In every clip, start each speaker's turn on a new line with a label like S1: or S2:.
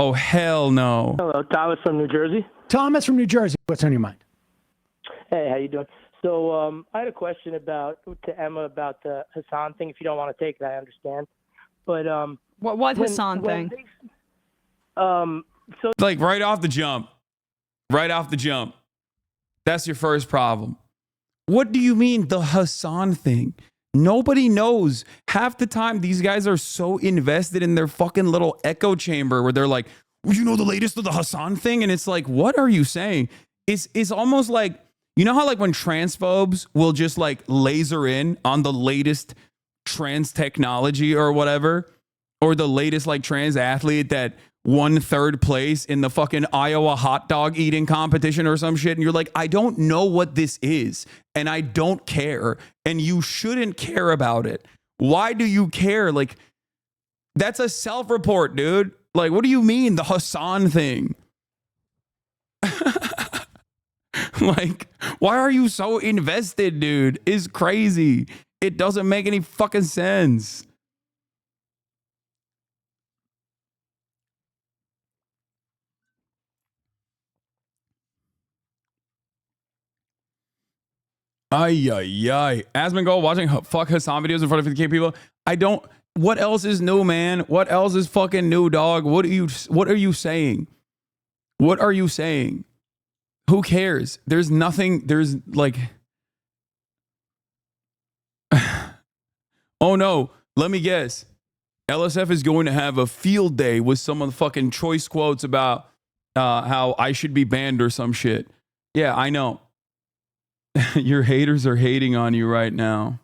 S1: Oh, hell no.
S2: Hello, Thomas from New Jersey.
S3: Thomas from New Jersey. What's on your mind?
S2: Hey, how you doing? So I had a question to Emma about the Hasan thing. If you don't want to take it, I understand. But
S4: what Hasan thing?
S2: So
S1: Like right off the jump. Right off the jump. That's your first problem. What do you mean the Hasan thing? Nobody knows. Half the time, these guys are so invested in their fucking little echo chamber where they're like, well, you know the latest of the Hasan thing? And it's like, what are you saying? It's almost like, you know how like when transphobes will just like laser in on the latest trans technology or whatever, or the latest like trans athlete that won third place in the fucking Iowa hot dog eating competition or some shit. And you're like, I don't know what this is. And I don't care. And you shouldn't care about it. Why do you care? Like, that's a self-report, dude. Like, what do you mean? The Hasan thing? Like, why are you so invested, dude? It's crazy. It doesn't make any fucking sense. Ay, ay, ay. Asmongold watching fuck Hasan videos in front of 50K people. I don't. What else is new, man? What else is fucking new, dog? What are you saying? What are you saying? Who cares? There's nothing. There's like. Oh no. Let me guess. LSF is going to have a field day with some of the fucking choice quotes about how I should be banned or some shit. Yeah, I know. Your haters are hating on you right now.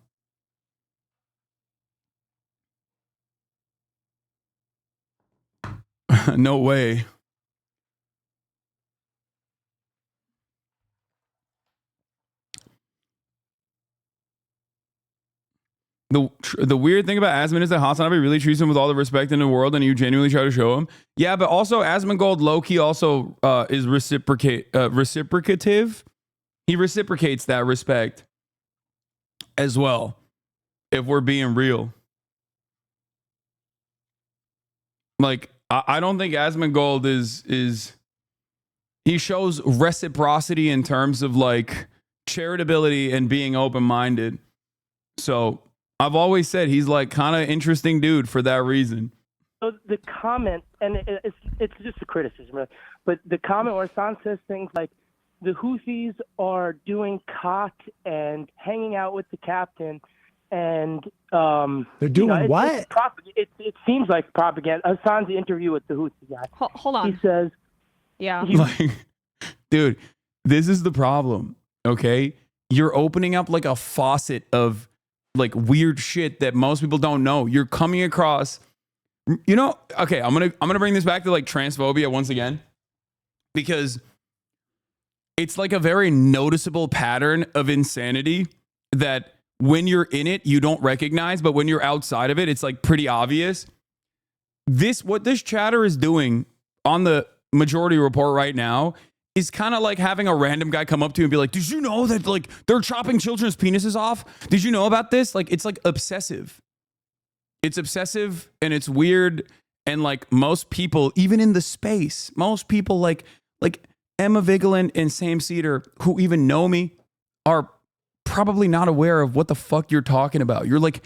S1: No way. The weird thing about Asmon is that Hasanabi really treats him with all the respect in the world, and you genuinely try to show him. Yeah, but also Asmongold low-key also is reciprocative. He reciprocates that respect as well, if we're being real. Like, I don't think Asmongold is he shows reciprocity in terms of like charitability and being open-minded. So I've always said he's like kind of interesting dude for that reason.
S2: So the comment, and it's just a criticism, right? But the comment where Hasan says things like, the Houthis are doing cock and hanging out with the captain, and
S3: they're doing what?
S2: It seems like propaganda. Hasan's interview with the Houthi guy.
S4: Hold on.
S2: He says,
S4: "Yeah,
S1: like, dude, this is the problem. Okay, you're opening up like a faucet of like weird shit that most people don't know. You're coming across, you know. Okay, I'm gonna bring this back to like transphobia once again, because it's like a very noticeable pattern of insanity that when you're in it, you don't recognize, but when you're outside of it, it's like pretty obvious. What this chatter is doing on the Majority Report right now is kind of like having a random guy come up to you and be like, did you know that like they're chopping children's penises off? Did you know about this? Like, it's like obsessive. It's obsessive and it's weird. And like most people, even in the space, most people like Emma Vigeland and Sam Seder, who even know me, are probably not aware of what the fuck you're talking about. You're like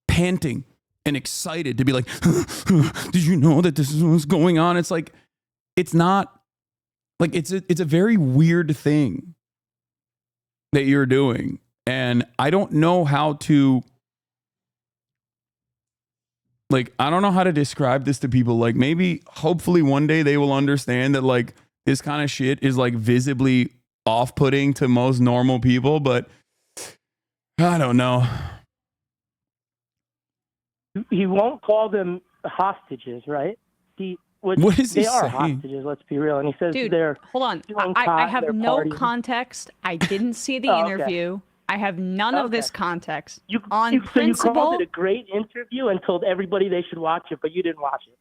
S1: panting and excited to be like, did you know that this is what's going on? It's like, it's not like, it's a very weird thing that you're doing. And I don't know how to, like, I don't know how to describe this to people. Like, maybe, hopefully one day they will understand that like, this kind of shit is like visibly off-putting to most normal people, but I don't know.
S2: He won't call them hostages, right?
S1: What is he
S2: They are
S1: saying?
S2: hostages, let's be real. And he says
S4: dude,
S2: they're
S4: hold on.
S2: doing
S4: I
S2: cock,
S4: have
S2: they're
S4: no
S2: partying.
S4: context. I didn't see the
S2: Oh, okay.
S4: interview. I have none of this context.
S2: So you
S4: principle,
S2: called it a great interview and told everybody they should watch it, but you didn't watch it.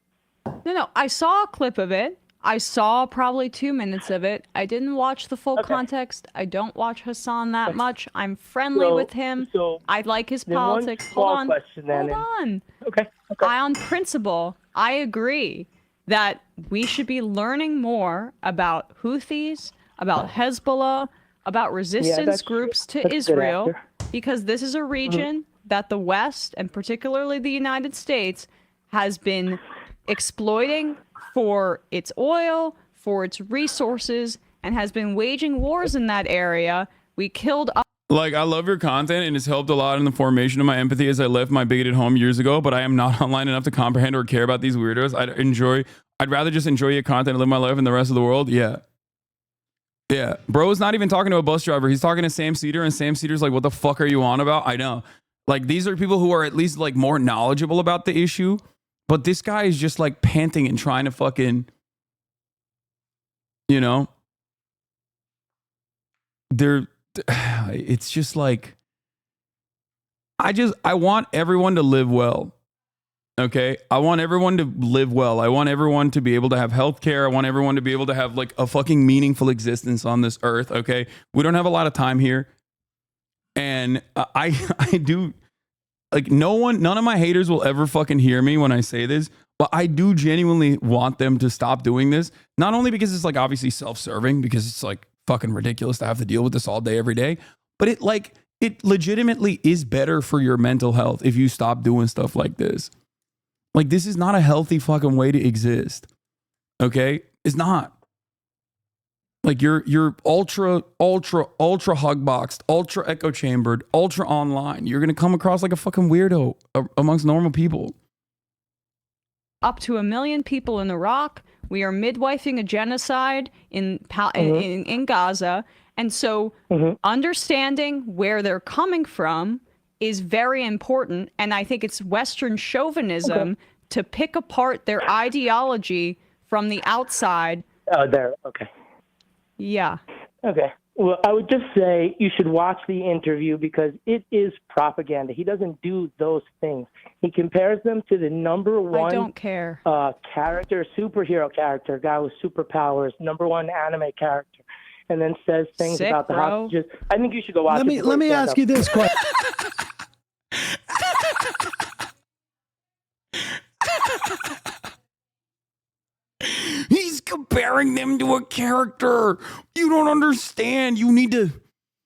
S4: No, I saw a clip of it. I saw probably 2 minutes of it. I didn't watch the full context. I don't watch Hasan that much. I'm friendly with him. I like his politics. Hold on.
S2: Question, then,
S4: Hold on.
S2: Okay.
S4: On principle, I agree. that we should be learning more about Houthis, about Hezbollah, about resistance groups to Israel, because this is a region that the West, and particularly the United States, has been exploiting for its oil, for its resources, and has been waging wars in that area. We killed...
S1: Like, I love your content, and it's helped a lot in the formation of my empathy as I left my bigoted home years ago, but I am not online enough to comprehend or care about these weirdos. I'd rather just enjoy your content and live my life in the rest of the world. Yeah. Yeah. Bro's not even talking to a bus driver. He's talking to Sam Seder, and Sam Seder's like, what the fuck are you on about? I know. Like, these are people who are at least, like, more knowledgeable about the issue, but this guy is just, like, panting and trying to fucking, you know? It's just like, I want everyone to live well. Okay. I want everyone to live well. I want everyone to be able to have health care. I want everyone to be able to have like a fucking meaningful existence on this earth. Okay. We don't have a lot of time here. And I do, like, none of my haters will ever fucking hear me when I say this, but I do genuinely want them to stop doing this. Not only because it's like obviously self-serving, because it's like fucking ridiculous to have to deal with this all day, every day, but it legitimately is better for your mental health if you stop doing stuff like this. Like, this is not a healthy fucking way to exist. Okay? It's not. Like, you're ultra hug boxed, ultra echo chambered, ultra online. You're going to come across like a fucking weirdo amongst normal people.
S4: Up to 1 million people in Iraq. We are midwifing a genocide in Gaza. And so understanding where they're coming from is very important. And I think it's Western chauvinism to pick apart their ideology from the outside.
S2: Oh, there. Okay.
S4: Yeah.
S2: Okay. Well, I would just say you should watch the interview because it is propaganda. He doesn't do those things. He compares them to the number one
S4: I don't care.
S2: Character, superhero character, guy with superpowers, number one anime character, and then says things
S4: Sick,
S2: about the
S4: bro.
S2: hostages. I think you should go watch it.
S3: Let me ask you this question.
S1: He's comparing them to a character. You don't understand. You need to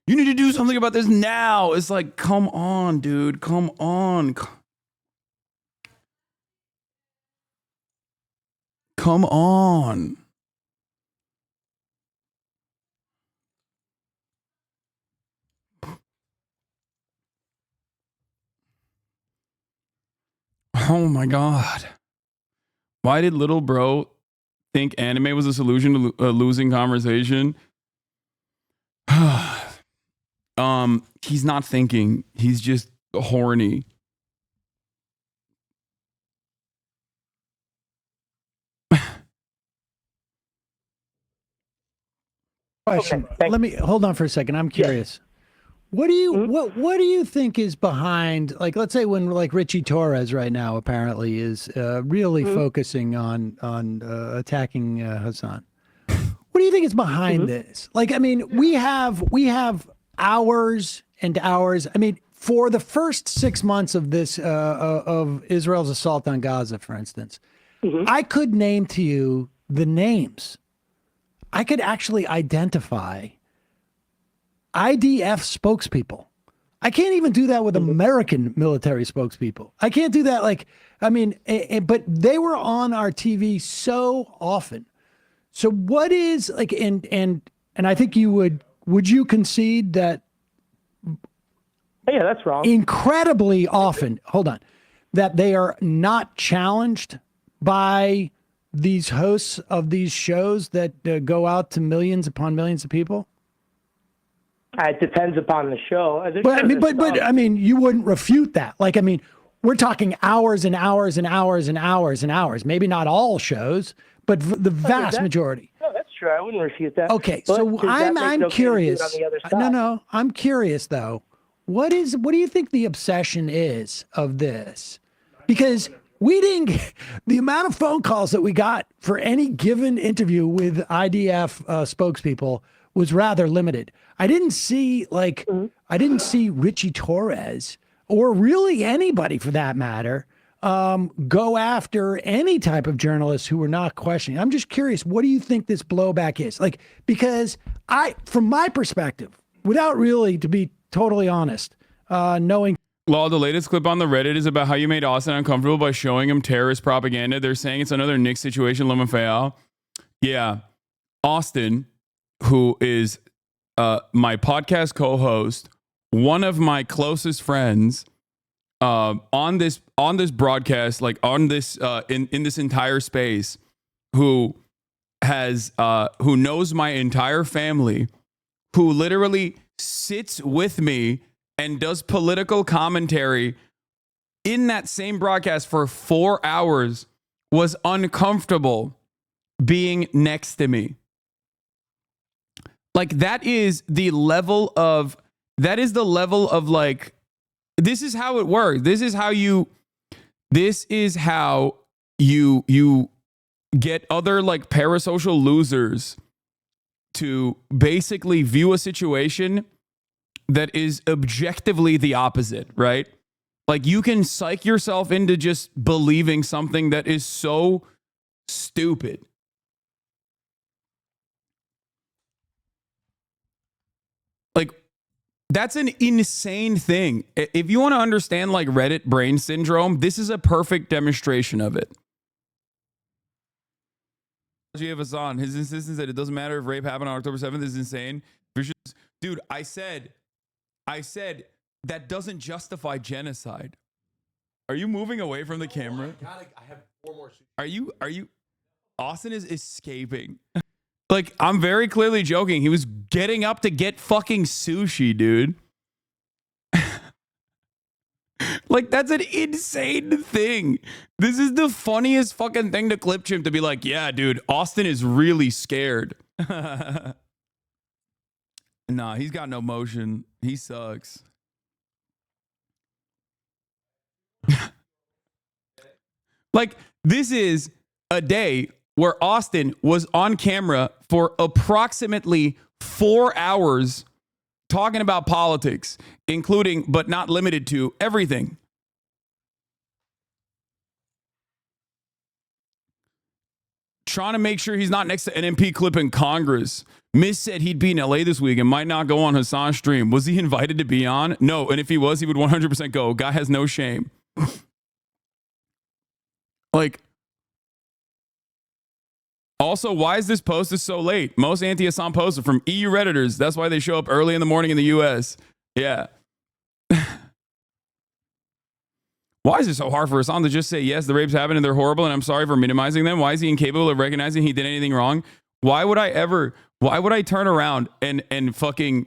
S1: do something about this now. It's like, come on, dude. Come on. Come on. Oh my God. Why did little bro think anime was a solution to a losing conversation? He's not thinking. He's just horny.
S3: Question. Let me hold on for a second. I'm curious. What do you what do you think is behind, like, let's say when like Richie Torres right now apparently is really focusing on attacking Hasan. What do you think is behind this? Like, I mean, we have hours and hours. I mean, for the first 6 months of this of Israel's assault on Gaza, for instance, I could name to you the names. I could actually identify IDF spokespeople. I can't even do that with American military spokespeople. I can't do that. Like, I mean, but they were on our TV so often. So what is like, and I think you would you concede that?
S2: Yeah, that's wrong.
S3: Incredibly often, hold on, that they are not challenged by these hosts of these shows that go out to millions upon millions of people?
S2: It depends upon the show.
S3: But I mean, you wouldn't refute that. Like, I mean, we're talking hours and hours and hours and hours and hours. Maybe not all shows, but the vast majority.
S2: No, that's true. I wouldn't refute that.
S3: Okay, so I'm curious. No, I'm curious though. What do you think the obsession is of this? Because we didn't, the amount of phone calls that we got for any given interview with IDF spokespeople was rather limited. I didn't see Richie Torres or really anybody for that matter go after any type of journalists who were not questioning. I'm just curious, what do you think this blowback is? Like, because from my perspective, without really, to be totally honest, knowing.
S1: Law, the latest clip on the Reddit is about how you made Austin uncomfortable by showing him terrorist propaganda. They're saying it's another Nick situation, LMFAO. Yeah. Austin, who is my podcast co-host, one of my closest friends, on this broadcast, like on this in this entire space, who knows my entire family, who literally sits with me and does political commentary in that same broadcast for 4 hours, was uncomfortable being next to me. Like, that is the level of like, this is how it works. This is how you get other like parasocial losers to basically view a situation that is objectively the opposite, right? Like, you can psych yourself into just believing something that is so stupid. Like, that's an insane thing. If you want to understand like Reddit brain syndrome, this is a perfect demonstration of it. You have Hasan. His insistence that it doesn't matter if rape happened on October 7th is insane. Dude, I said that doesn't justify genocide. Are you moving away from the camera?
S5: God, I have 4 more.
S1: Are you? Austin is escaping. Like, I'm very clearly joking. He was getting up to get fucking sushi, dude. Like, that's an insane thing. This is the funniest fucking thing to clip chimp, to be like, yeah, dude, Austin is really scared. Nah, he's got no motion. He sucks. Like, this is a day where Austin was on camera for approximately 4 hours talking about politics, including, but not limited to, everything. Trying to make sure he's not next to NMP clip in Congress. Miss said he'd be in LA this week and might not go on Hasan's stream. Was he invited to be on? No, and if he was, he would 100% go. Guy has no shame. Like, also, why is this post so late? Most anti-Hasan posts are from EU Redditors. That's why they show up early in the morning in the US. Yeah. Why is it so hard for Hasan to just say, yes, the rapes happened and they're horrible and I'm sorry for minimizing them? Why is he incapable of recognizing he did anything wrong? Why would I turn around and fucking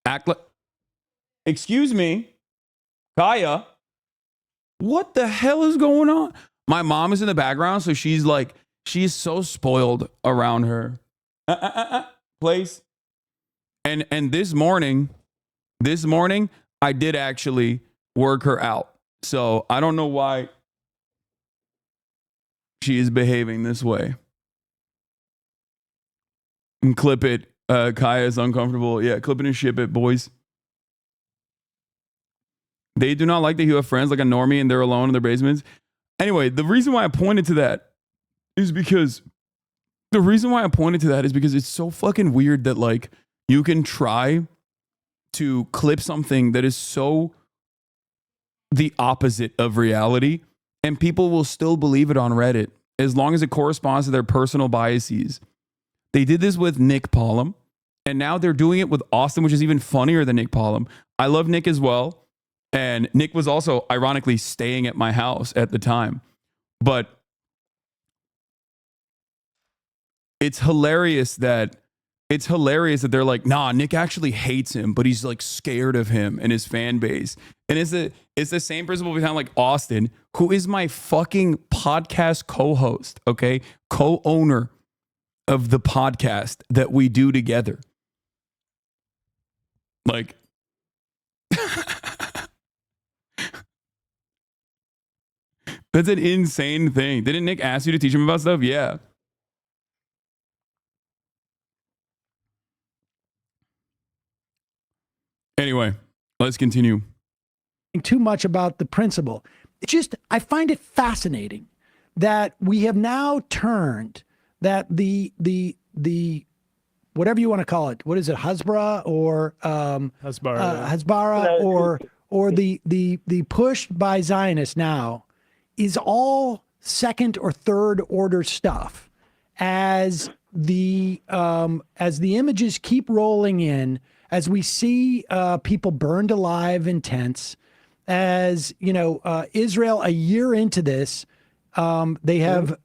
S1: act like, excuse me, Kaya, what the hell is going on? My mom is in the background, so she's like, she's so spoiled around her place. And this morning, I did actually work her out. So I don't know why she is behaving this way. And clip it. Kaya is uncomfortable. Yeah, clip it and ship it, boys. They do not like that you have friends like a normie and they're alone in their basements. Anyway, the reason why I pointed to that is because it's so fucking weird that like you can try to clip something that is so the opposite of reality and people will still believe it on Reddit as long as it corresponds to their personal biases. They did this with Nick Pollum and now they're doing it with Austin, which is even funnier than Nick Pollum. I love Nick as well. And Nick was also ironically staying at my house at the time. But it's hilarious that they're like, nah, Nick actually hates him, but he's like scared of him and his fan base. And it's the same principle behind like Austin, who is my fucking podcast co-host, okay? Co-owner of the podcast that we do together. Like, that's an insane thing. Didn't Nick ask you to teach him about stuff? Yeah. Anyway, let's continue.
S3: Too much about the principle. I find it fascinating that we have now turned that the whatever you want to call it, what is it, Hasbara or Hasbara or the push by Zionists now is all second or third order stuff as the images keep rolling in, as we see people burned alive in tents, as Israel a year into this, they have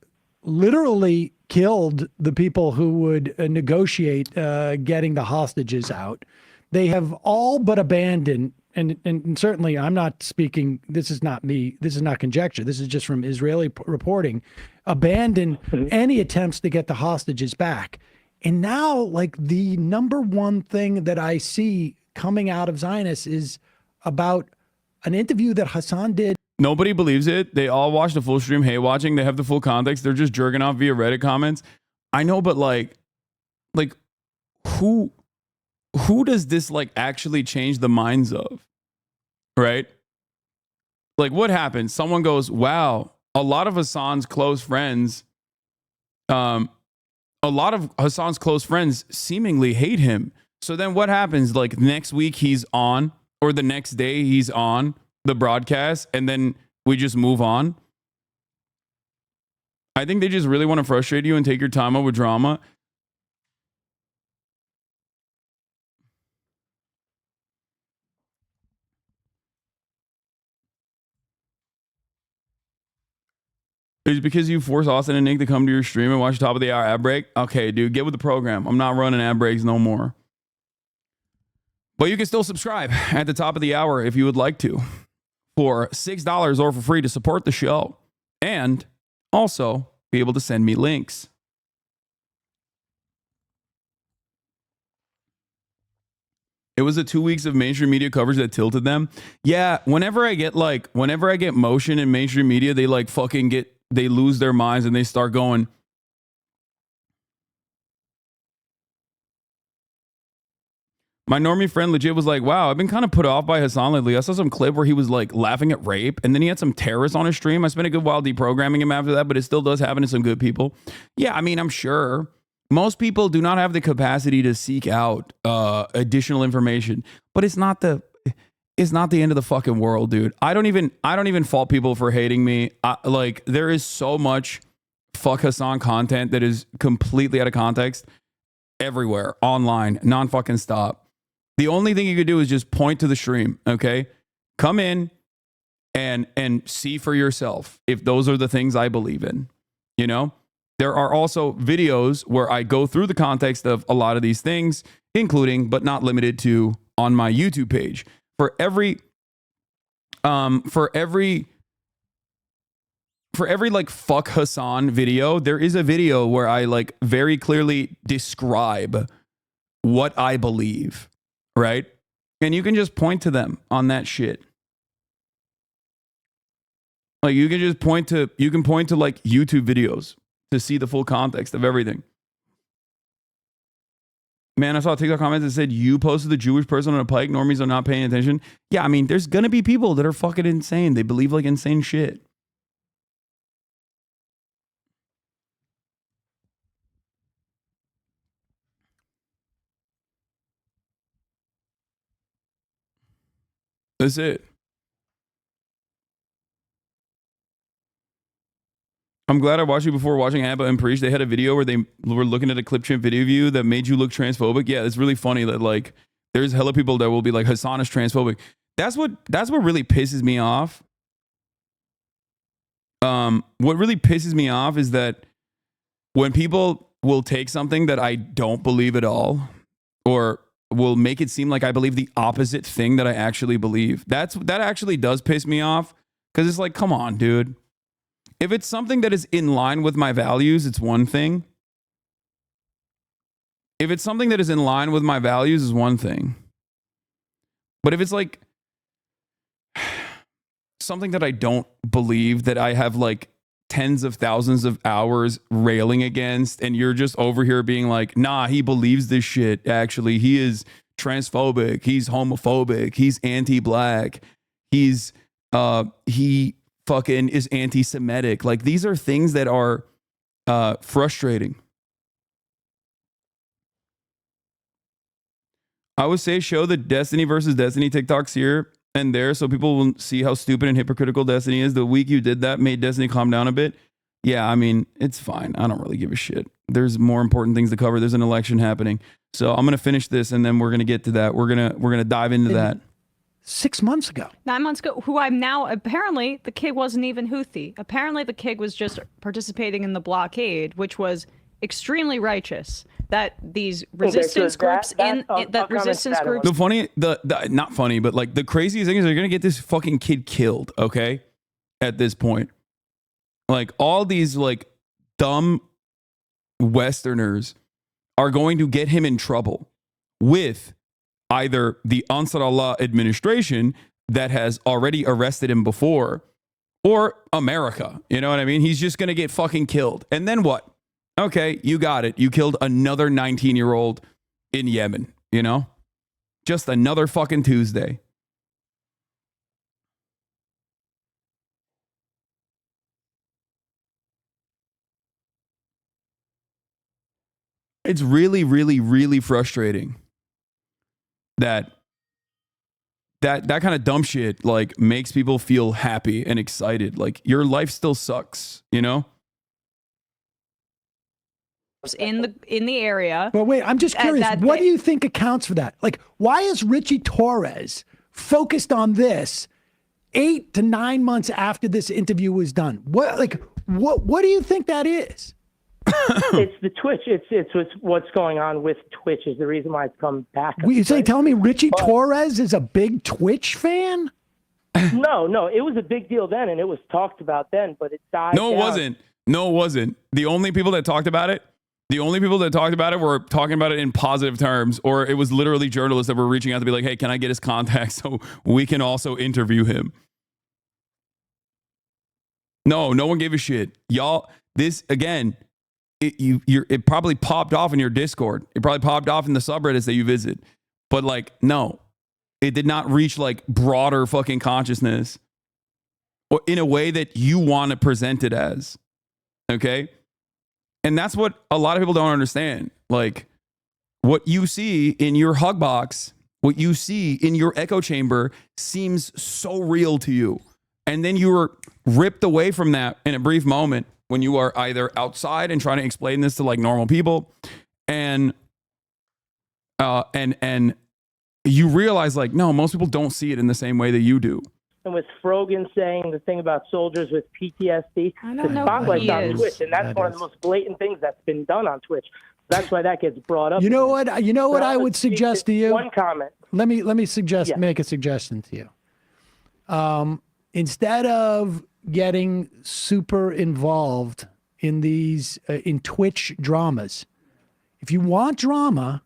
S3: literally killed the people who would negotiate getting the hostages out. They have all but abandoned, and certainly I'm not speaking, this is not me, this is not conjecture, this is just from Israeli reporting, abandoned any attempts to get the hostages back. And now, like, the number one thing that I see coming out of Zionists is about an interview that Hasan did.
S1: Nobody believes it. They all watch the full stream, hey watching. They have the full context. They're just jerking off via Reddit comments. I know, but like who does this like actually change the minds of? Right? Like, what happens? Someone goes, wow, a lot of Hasan's close friends seemingly hate him. So then what happens? Like, next week he's on, or the next day he's on the broadcast, and then we just move on. I think they just really want to frustrate you and take your time out with drama. It's because you force Austin and Nick to come to your stream and watch top of the hour ad break. Okay, dude, get with the program. I'm not running ad breaks no more. But you can still subscribe at the top of the hour if you would like to, for $6 or for free to support the show, and also be able to send me links. It was the 2 weeks of mainstream media coverage that tilted them. Yeah, whenever I get motion in mainstream media, they like fucking they lose their minds and they start going, my normie friend legit was like, wow, I've been kind of put off by Hasan lately. I saw some clip where he was like laughing at rape, and then he had some terrorists on his stream. I spent a good while deprogramming him after that, but it still does happen to some good people. Yeah, I mean, I'm sure most people do not have the capacity to seek out additional information, but it's not the end of the fucking world, dude. I don't even fault people for hating me. Like, there is so much fuck Hasan content that is completely out of context everywhere, online, non-fucking stop. The only thing you could do is just point to the stream, okay? Come in and see for yourself if those are the things I believe in, you know? There are also videos where I go through the context of a lot of these things, including, but not limited to, on my YouTube page. For every like fuck Hasan video, there is a video where I like very clearly describe what I believe, right? And you can just point to them on that shit. Like, you can point to like YouTube videos to see the full context of everything. Man, I saw a TikTok comment that said, you posted the Jewish person on a pike, normies are not paying attention. Yeah, I mean, there's gonna be people that are fucking insane. They believe like insane shit. That's it. I'm glad I watched you before watching Abba and Preach. They had a video where they were looking at a clip champ video view that made you look transphobic. Yeah, it's really funny that like there's hella people that will be like, Hasan is transphobic. That's what really pisses me off. What really pisses me off is that when people will take something that I don't believe at all, or will make it seem like I believe the opposite thing that I actually believe. That actually does piss me off, because it's like, come on, dude. If it's something that is in line with my values, it's one thing. If it's something that is in line with my values, is one thing. But if it's like something that I don't believe, that I have like tens of thousands of hours railing against, and you're just over here being like, nah, he believes this shit. Actually, he is transphobic. He's homophobic. He's anti-black. He fucking is anti-Semitic. Like, these are things that are frustrating. I would say show the Destiny versus Destiny TikToks here and there so people will see how stupid and hypocritical Destiny is. The week you did that made Destiny calm down a bit. Yeah, I mean, it's fine. I don't really give a shit. There's more important things to cover. There's an election happening. So I'm going to finish this and then we're going to get to that. We're going to dive into that.
S3: 6 months ago.
S4: 9 months ago, who I'm now, apparently the kid wasn't even Houthi. Apparently the kid was just participating in the blockade, which was extremely righteous. That these resistance groups
S1: The funny, not funny, but like the craziest thing is they're gonna get this fucking kid killed. Okay, at this point, like all these like dumb Westerners are going to get him in trouble with either the Ansar Allah administration that has already arrested him before, or America. You know what I mean? He's just gonna get fucking killed, and then what? Okay, you got it. You killed another 19-year-old in Yemen, you know? Just another fucking Tuesday. It's really, really, really frustrating that kind of dumb shit like makes people feel happy and excited. Like your life still sucks, you know?
S4: in the area.
S3: But wait, I'm just curious. What do you think accounts for that? Like, why is Richie Torres focused on this 8 to 9 months after this interview was done? What do you think that is?
S2: It's the Twitch. It's what's going on with Twitch is the reason why it's come back.
S3: You say, tell me Richie Torres is a big Twitch fan?
S2: No, it was a big deal then, and it was talked about then, but it died down.
S1: No, it wasn't. The only people that talked about it were talking about it in positive terms, or it was literally journalists that were reaching out to be like, hey, can I get his contact so we can also interview him? No one gave a shit. Y'all, this, again, it probably popped off in your Discord. It probably popped off in the subreddits that you visit. But like, no, it did not reach like broader fucking consciousness or in a way that you want to present it as. Okay? And that's what a lot of people don't understand. Like, what you see in your hug box, what you see in your echo chamber seems so real to you. And then you were ripped away from that in a brief moment when you are either outside and trying to explain this to like normal people, and you realize like, no, most people don't see it in the same way that you do.
S2: And with Frogan saying the thing about soldiers with PTSD, the spotlight's on Twitch, and that's one of the most blatant things that's been done on Twitch. That's why that gets brought up.
S3: You know what I would suggest to you?
S2: One comment.
S3: Let me suggest, make a suggestion to you. Instead of getting super involved in these in Twitch dramas, if you want drama,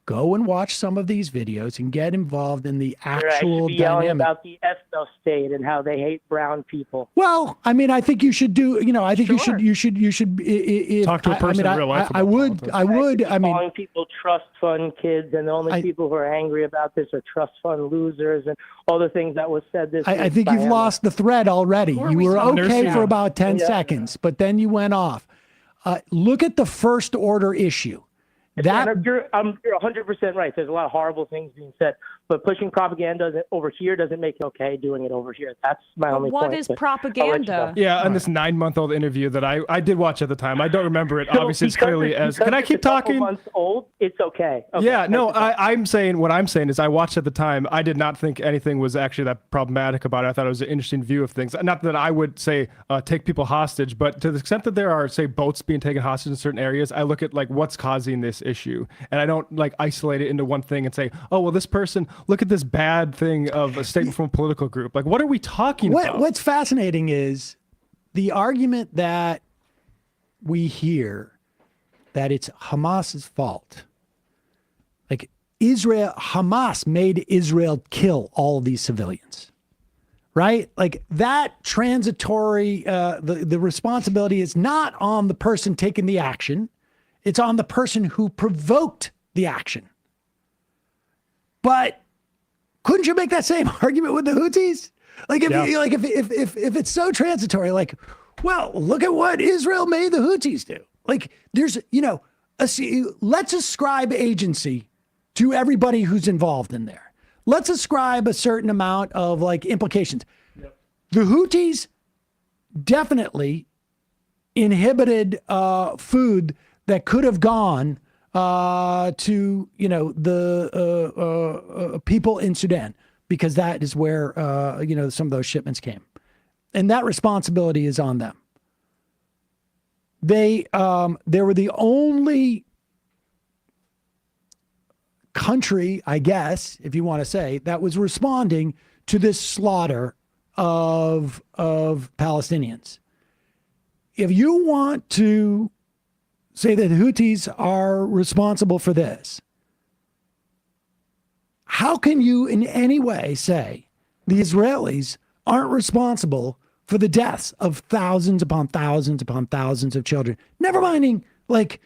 S3: go and watch some of these videos and get involved in the actual dynamic.
S2: Yelling about the ethno state and how they hate brown people.
S3: Well, I mean, I think you should do. I think you should.
S5: Talk to a person in real life.
S3: I would.
S2: Calling people trust fund kids, and the only people who are angry about this are trust fund losers, and all the things that was said.
S3: I think you've lost the thread already. You were okay for about 10 seconds, but then you went off. Look at the first order issue.
S2: You're 100% right. There's a lot of horrible things being said, but pushing propaganda over here doesn't make it okay doing it over here. That's my only point.
S4: What is propaganda?
S5: Yeah, on this 9-month-old interview that I did watch at the time. I don't remember it obviously as clearly as. Can I keep talking?
S2: A couple months old, it's okay.
S5: Yeah, no, I'm saying what I'm saying is I watched at the time. I did not think anything was actually that problematic about it. I thought it was an interesting view of things. Not that I would say take people hostage, but to the extent that there are, say, boats being taken hostage in certain areas, I look at like what's causing this issue, and I don't like isolate it into one thing and say, oh well, this person, look at this bad thing of a statement from a political group. Like, what are we talking about?
S3: What's fascinating is the argument that we hear that it's Hamas's fault. Like Hamas made Israel kill all these civilians, right? Like that transitory, the responsibility is not on the person taking the action. It's on the person who provoked the action. But couldn't you make that same argument with the Houthis? Like if it's so transitory, like, well, look at what Israel made the Houthis do. Like there's, let's ascribe agency to everybody who's involved in there. Let's ascribe a certain amount of like implications. Yep. The Houthis definitely inhibited food that could have gone to the people in Sudan, because that is where some of those shipments came, and that responsibility is on them. They were the only country, I guess, if you want to say, that was responding to this slaughter of Palestinians. If you want to say that the Houthis are responsible for this, how can you in any way say the Israelis aren't responsible for the deaths of thousands upon thousands upon thousands of children? Never minding, like,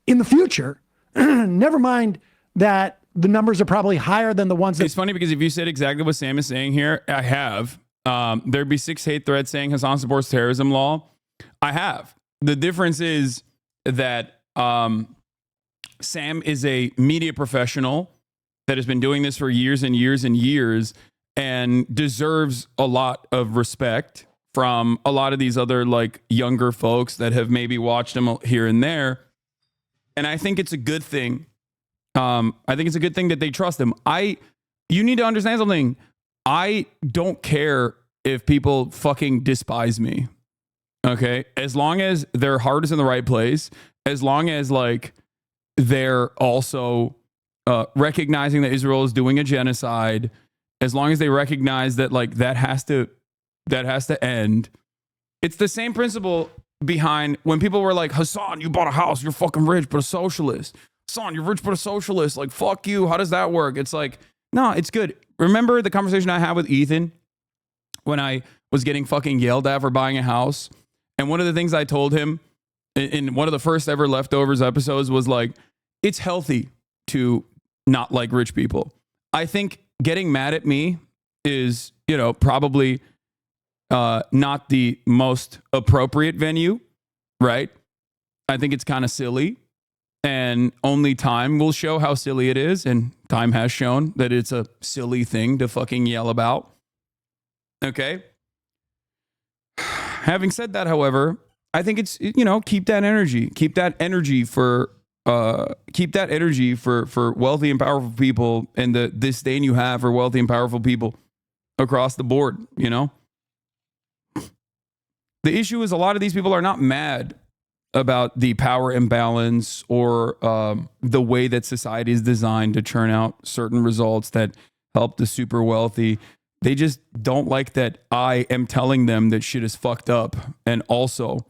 S3: in the future, never mind that the numbers are probably higher than the ones that...
S1: It's funny because if you said exactly what Sam is saying here, I have. There'd be 6 hate threads saying Hasan supports terrorism law. I have. The difference is that Sam is a media professional that has been doing this for years and years and years and deserves a lot of respect from a lot of these other like younger folks that have maybe watched him here and there. And I think it's a good thing. I think it's a good thing that they trust him. You need to understand something. I don't care if people fucking despise me. Okay. As long as their heart is in the right place, as long as like they're also recognizing that Israel is doing a genocide, as long as they recognize that like that has to end. It's the same principle behind when people were like, Hasan, you bought a house, you're fucking rich, but a socialist. Hasan, you're rich, but a socialist. Like, fuck you. How does that work? It's like, no, it's good. Remember the conversation I had with Ethan when I was getting fucking yelled at for buying a house? And one of the things I told him in one of the first ever Leftovers episodes was like, it's healthy to not like rich people. I think getting mad at me is, probably not the most appropriate venue, right? I think it's kind of silly, and only time will show how silly it is. And time has shown that it's a silly thing to fucking yell about. Okay. Having said that, however, I think it's, keep that energy for wealthy and powerful people, and the disdain you have for wealthy and powerful people across the board. The issue is a lot of these people are not mad about the power imbalance or the way that society is designed to churn out certain results that help the super wealthy. They just don't like that I am telling them that shit is fucked up and also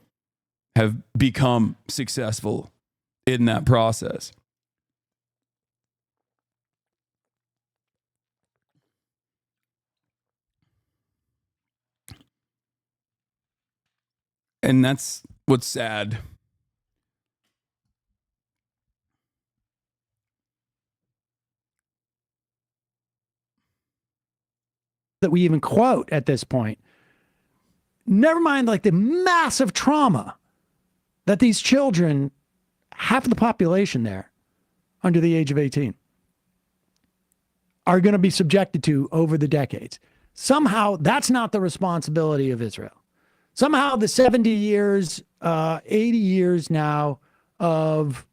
S1: have become successful in that process. And that's what's sad.
S3: That we even quote at this point. Never mind like the massive trauma that these children, half of the population there under the age of 18, are going to be subjected to over the decades. Somehow that's not the responsibility of Israel. Somehow the 70 years, 80 years now of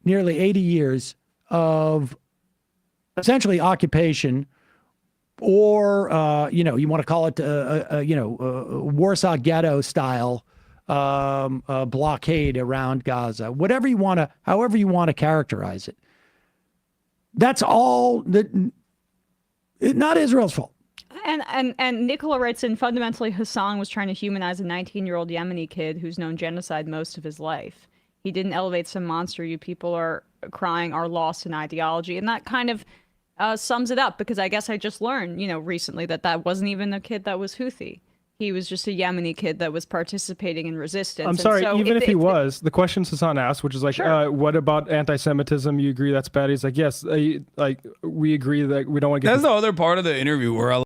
S3: nearly 80 years of essentially occupation, or, you want to call it, Warsaw Ghetto style blockade around Gaza, however you want to characterize it. That's all not Israel's fault.
S4: And Nicola writes in, fundamentally, Hasan was trying to humanize a 19-year-old Yemeni kid who's known genocide most of his life. He didn't elevate some monster you people are crying are lost in ideology. And that kind of sums it up, because I guess I just learned, recently that wasn't even a kid that was Houthi. He was just a Yemeni kid that was participating in resistance.
S5: I'm sorry, so even if he was, the question Hasan asked, which is like, sure. What about anti-Semitism? You agree that's bad? He's like, yes, we agree that we don't want to get...
S1: That's the other part of the interview where I